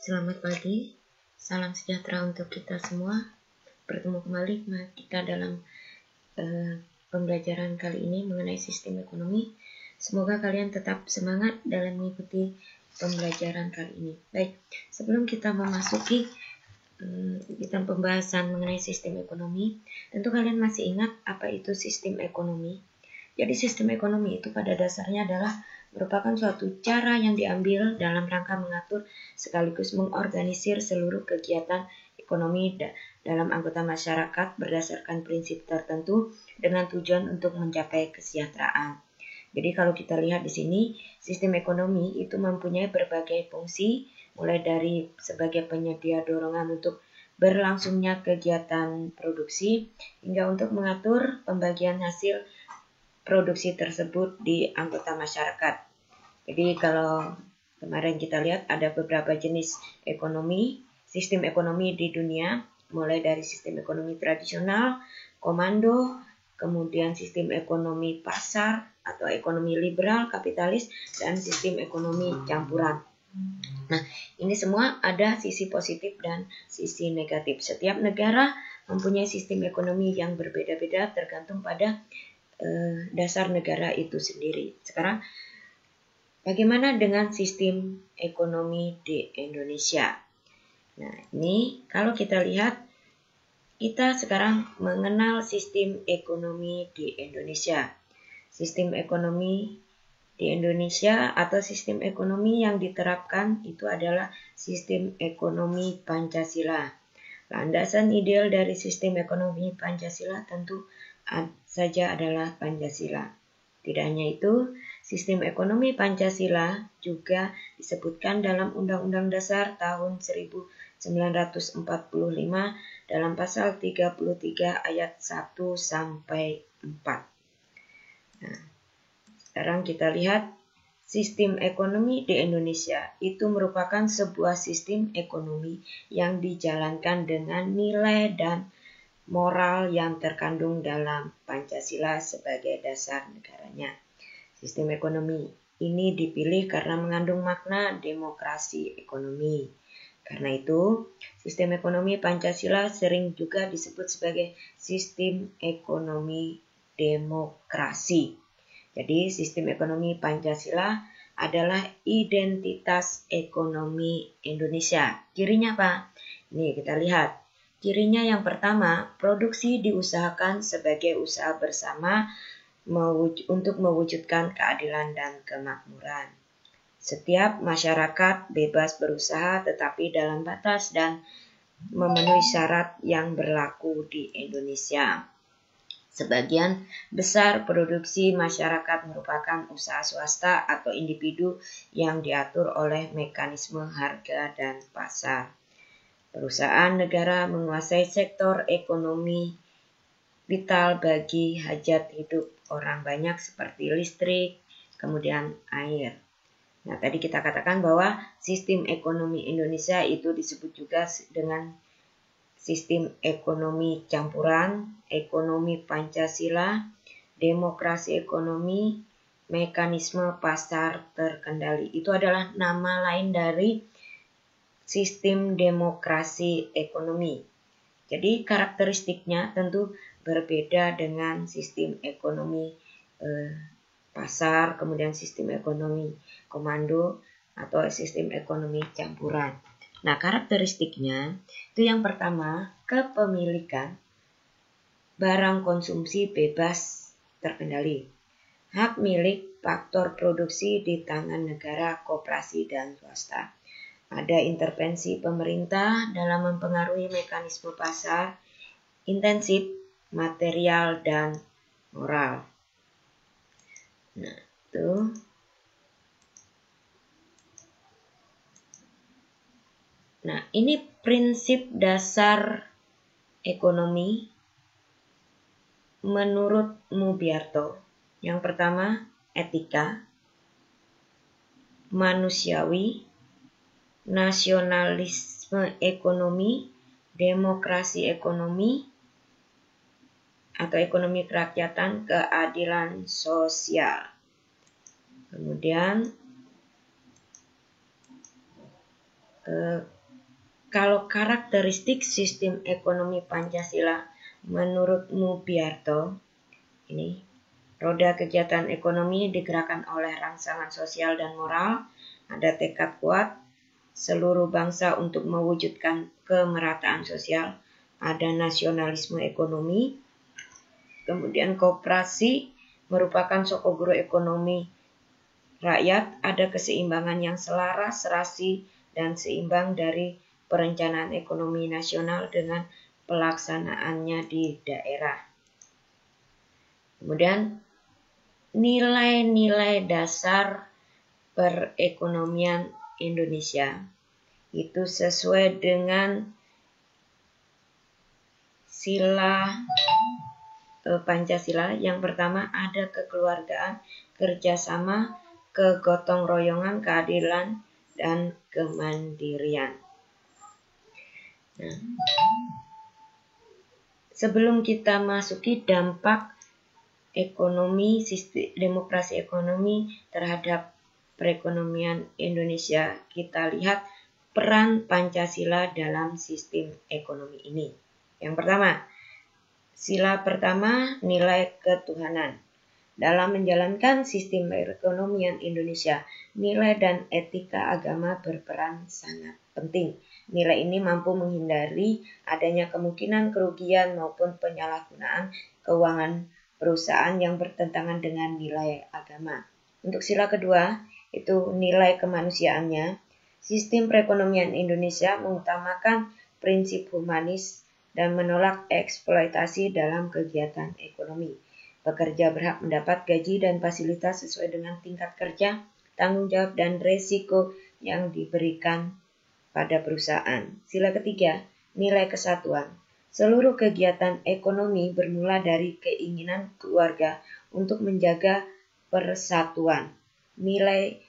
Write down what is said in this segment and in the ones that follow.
Selamat pagi, salam sejahtera untuk kita semua. Bertemu kembali kita dalam pembelajaran kali ini mengenai sistem ekonomi. Semoga kalian tetap semangat dalam mengikuti pembelajaran kali ini. Baik, sebelum kita memasuki kita pembahasan mengenai sistem ekonomi, tentu kalian masih ingat apa itu sistem ekonomi. Jadi sistem ekonomi itu pada dasarnya adalah merupakan suatu cara yang diambil dalam rangka mengatur sekaligus mengorganisir seluruh kegiatan ekonomi dalam anggota masyarakat berdasarkan prinsip tertentu dengan tujuan untuk mencapai kesejahteraan. Jadi kalau kita lihat di sini, sistem ekonomi itu mempunyai berbagai fungsi, mulai dari sebagai penyedia dorongan untuk berlangsungnya kegiatan produksi, hingga untuk mengatur pembagian hasil produksi tersebut di anggota masyarakat. Jadi kalau kemarin kita lihat ada beberapa jenis ekonomi, sistem ekonomi di dunia, mulai dari sistem ekonomi tradisional, komando, kemudian sistem ekonomi pasar atau ekonomi liberal, kapitalis, dan sistem ekonomi campuran. Nah, ini semua ada sisi positif dan sisi negatif. Setiap negara mempunyai sistem ekonomi yang berbeda-beda tergantung pada dasar negara itu sendiri. Sekarang, bagaimana dengan sistem ekonomi di Indonesia? Nah, ini kalau kita lihat, kita sekarang mengenal sistem ekonomi di Indonesia. Sistem ekonomi di Indonesia atau sistem ekonomi yang diterapkan itu adalah sistem ekonomi Pancasila. Landasan ideal dari sistem ekonomi Pancasila tentu saja adalah Pancasila. Tidak hanya itu, sistem ekonomi Pancasila juga disebutkan dalam Undang-Undang Dasar tahun 1945 dalam pasal 33 ayat 1 sampai 4. Nah, sekarang kita lihat sistem ekonomi di Indonesia itu merupakan sebuah sistem ekonomi yang dijalankan dengan nilai dan moral yang terkandung dalam Pancasila sebagai dasar negaranya. Sistem ekonomi ini dipilih karena mengandung makna demokrasi ekonomi. Karena itu, sistem ekonomi Pancasila sering juga disebut sebagai sistem ekonomi demokrasi. Jadi, sistem ekonomi Pancasila adalah identitas ekonomi Indonesia. Cirinya apa? Ini kita lihat. Cirinya yang pertama, produksi diusahakan sebagai usaha bersama untuk mewujudkan keadilan dan kemakmuran. Setiap masyarakat bebas berusaha tetapi dalam batas dan memenuhi syarat yang berlaku di Indonesia. Sebagian besar produksi masyarakat merupakan usaha swasta atau individu yang diatur oleh mekanisme harga dan pasar. Perusahaan negara menguasai sektor ekonomi vital bagi hajat hidup orang banyak seperti listrik, kemudian air. Nah, tadi kita katakan bahwa sistem ekonomi Indonesia itu disebut juga dengan sistem ekonomi campuran, ekonomi Pancasila, demokrasi ekonomi, mekanisme pasar terkendali. Itu adalah nama lain dari sistem demokrasi ekonomi. Jadi karakteristiknya tentu berbeda dengan sistem ekonomi pasar, kemudian sistem ekonomi komando atau sistem ekonomi campuran. Nah, karakteristiknya itu yang pertama, kepemilikan barang konsumsi bebas terkendali. Hak milik faktor produksi di tangan negara, koperasi, dan swasta. Ada intervensi pemerintah dalam mempengaruhi mekanisme pasar, intensif, material, dan moral. Nah, itu. Nah, ini prinsip dasar ekonomi menurut Mubiarto. Yang pertama, etika, manusiawi, nasionalisme ekonomi, demokrasi ekonomi, atau ekonomi kerakyatan, keadilan sosial. Kemudian Kalau karakteristik sistem ekonomi Pancasila menurut Mubiarto, ini roda kegiatan ekonomi digerakkan oleh rangsangan sosial dan moral, ada tekad kuat seluruh bangsa untuk mewujudkan kemerataan sosial, ada nasionalisme ekonomi, kemudian koperasi merupakan sokoguru ekonomi rakyat, ada keseimbangan yang selaras, serasi, dan seimbang dari perencanaan ekonomi nasional dengan pelaksanaannya di daerah. Kemudian nilai-nilai dasar perekonomian Indonesia itu sesuai dengan sila Pancasila. Yang pertama ada kekeluargaan, kerjasama, kegotong royongan, keadilan, dan kemandirian. Nah, sebelum kita masuki dampak ekonomi, sistem demokrasi ekonomi terhadap perekonomian Indonesia, kita lihat peran Pancasila dalam sistem ekonomi ini. Yang pertama, sila pertama, nilai ketuhanan. Dalam menjalankan sistem perekonomian Indonesia, nilai dan etika agama berperan sangat penting. Nilai ini mampu menghindari adanya kemungkinan kerugian maupun penyalahgunaan keuangan perusahaan yang bertentangan dengan nilai agama. Untuk sila kedua, itu nilai kemanusiaannya. Sistem perekonomian Indonesia mengutamakan prinsip humanis dan menolak eksploitasi dalam kegiatan ekonomi. Pekerja berhak mendapat gaji dan fasilitas sesuai dengan tingkat kerja, tanggung jawab, dan resiko yang diberikan pada perusahaan. Sila ketiga, nilai kesatuan. Seluruh kegiatan ekonomi bermula dari keinginan keluarga untuk menjaga persatuan. Nilai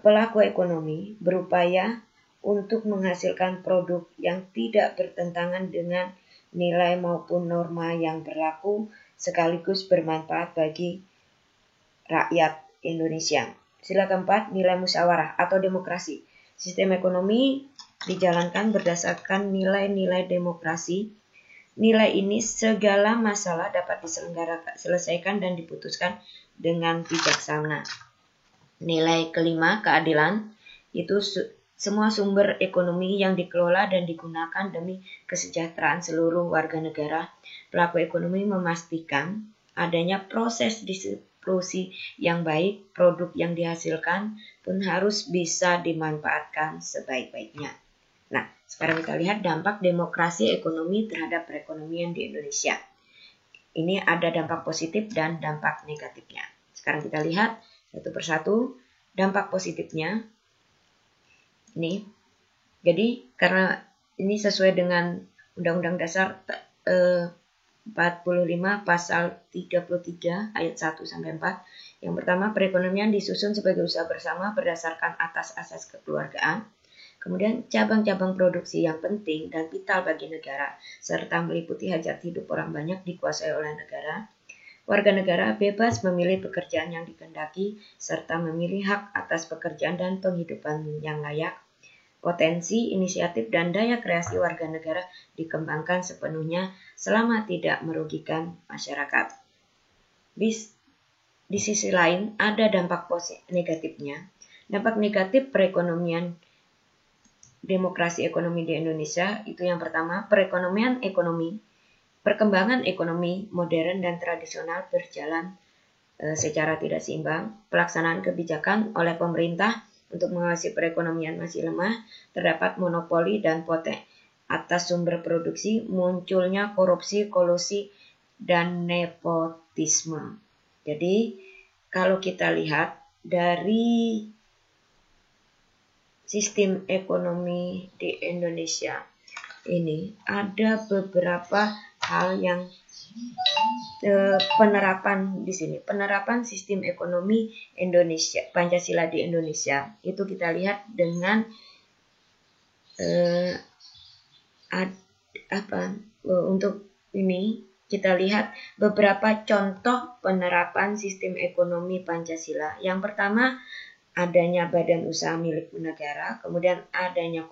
pelaku ekonomi berupaya untuk menghasilkan produk yang tidak bertentangan dengan nilai maupun norma yang berlaku sekaligus bermanfaat bagi rakyat Indonesia. Sila keempat, nilai musyawarah atau demokrasi. Sistem ekonomi dijalankan berdasarkan nilai-nilai demokrasi. Nilai ini segala masalah dapat diselesaikan dan diputuskan dengan bijaksana. Nilai kelima, keadilan, itu semua sumber ekonomi yang dikelola dan digunakan demi kesejahteraan seluruh warga negara. Pelaku ekonomi memastikan adanya proses distribusi yang baik, produk yang dihasilkan pun harus bisa dimanfaatkan sebaik-baiknya. Nah, sekarang kita lihat dampak demokrasi ekonomi terhadap perekonomian di Indonesia. Ini ada dampak positif dan dampak negatifnya. Sekarang kita lihat satu persatu dampak positifnya. Ini, jadi karena ini sesuai dengan Undang-Undang Dasar 45 pasal 33 ayat 1-4. Yang pertama, perekonomian disusun sebagai usaha bersama berdasarkan atas asas kekeluargaan. Kemudian cabang-cabang produksi yang penting dan vital bagi negara serta meliputi hajat hidup orang banyak dikuasai oleh negara. Warga negara bebas memilih pekerjaan yang dikehendaki serta memilih hak atas pekerjaan dan penghidupan yang layak. Potensi, inisiatif, dan daya kreasi warga negara dikembangkan sepenuhnya selama tidak merugikan masyarakat. Di sisi lain, ada dampak negatifnya. Dampak negatif perekonomian demokrasi ekonomi di Indonesia itu yang pertama, perkembangan ekonomi modern dan tradisional berjalan secara tidak seimbang. Pelaksanaan kebijakan oleh pemerintah untuk mengawasi perekonomian masih lemah, terdapat monopoli dan poten atas sumber produksi, munculnya korupsi, kolusi, dan nepotisme. Jadi, kalau kita lihat dari sistem ekonomi di Indonesia ini ada beberapa hal yang penerapan di sini. Penerapan sistem ekonomi Indonesia, Pancasila di Indonesia itu kita lihat dengan untuk ini kita lihat beberapa contoh penerapan sistem ekonomi Pancasila. Yang pertama, adanya badan usaha milik negara, kemudian adanya